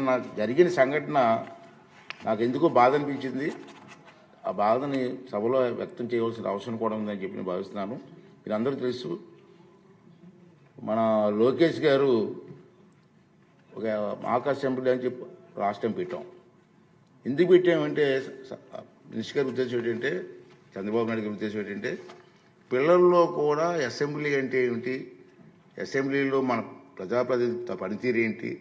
నాకు జరిగిన సంఘటన నాకు ఎందుకో బాధ అనిపించింది. ఆ బాధని సభలో వ్యక్తం చేయవలసిన అవసరం కూడా ఉందని చెప్పి నేను భావిస్తున్నాను. మీరందరూ తెలుసు, మన లోకేష్ గారు ఒక మాక్ అసెంబ్లీ అని చెప్పి రాష్ట్రం పెట్టాం. ఎందుకు పెట్టామంటే మినిస్టర్ గారి ఉద్దేశం ఏంటంటే, చంద్రబాబు నాయుడు గారి ఉద్దేశం ఏంటంటే, పిల్లల్లో కూడా అసెంబ్లీ అంటే ఏమిటి, అసెంబ్లీలో మన ప్రజాప్రతినిధి పనితీరు ఏంటి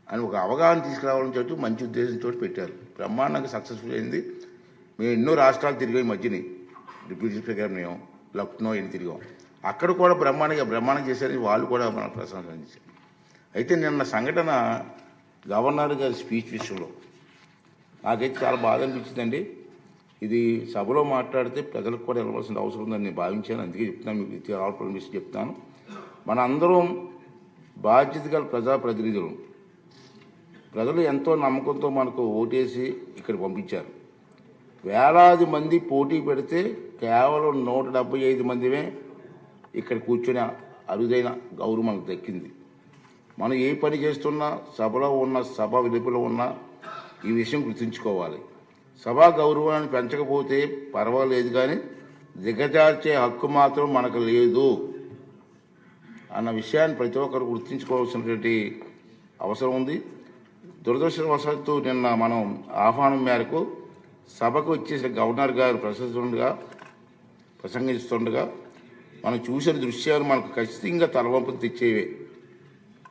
అని ఒక అవగాహన తీసుకురావాలని చెప్పి మంచి ఉద్దేశంతో పెట్టారు. బ్రహ్మాండంగా సక్సెస్ఫుల్ అయింది. మేము ఎన్నో రాష్ట్రాలు తిరిగాం. మధ్యని డిప్యూటీ స్పీకర్ మేము లక్నో ఎన్ని తిరిగాం. అక్కడ కూడా బ్రహ్మాండం చేశారని వాళ్ళు కూడా మన ప్రశంసించారు. అయితే నిన్న సంఘటన గవర్నర్ గారి స్పీచ్ విషయంలో నాకైతే చాలా బాధ అనిపించిందండి. ఇది సభలో మాట్లాడితే ప్రజలకు కూడా వెళ్ళవలసిన అవసరం ఉందని నేను భావించాను. అందుకే చెప్తున్నాను, మీకు ఆల్పర్మిషన్ చెప్తాను. మన అందరం బాధ్యత గల ప్రజాప్రతినిధులు. ప్రజలు ఎంతో నమ్మకంతో మనకు ఓటేసి ఇక్కడ పంపించారు. వేలాది మంది పోటీ పెడితే కేవలం 175 మందిమే ఇక్కడ కూర్చొని అరుదైన గౌరవం మనకు దక్కింది. మనం ఏ పని చేస్తున్నా, సభలో ఉన్న సభ వెలుపల ఉన్న ఈ విషయం గుర్తుంచుకోవాలి. సభా గౌరవాన్ని పెంచకపోతే పర్వాలేదు, కానీ దిగజార్చే హక్కు మాత్రం మనకు లేదు అన్న విషయాన్ని ప్రతి ఒక్కరు గుర్తుంచుకోవాల్సినటువంటి అవసరం ఉంది. దురదృష్టవశాత్తు నిన్న మనం ఆహ్వానం మేరకు సభకు వచ్చేసిన గవర్నర్ గారు ప్రసంగిస్తుండగా మనం చూసిన దృశ్యాలు మనకు ఖచ్చితంగా తలవంపులు తెచ్చేవే.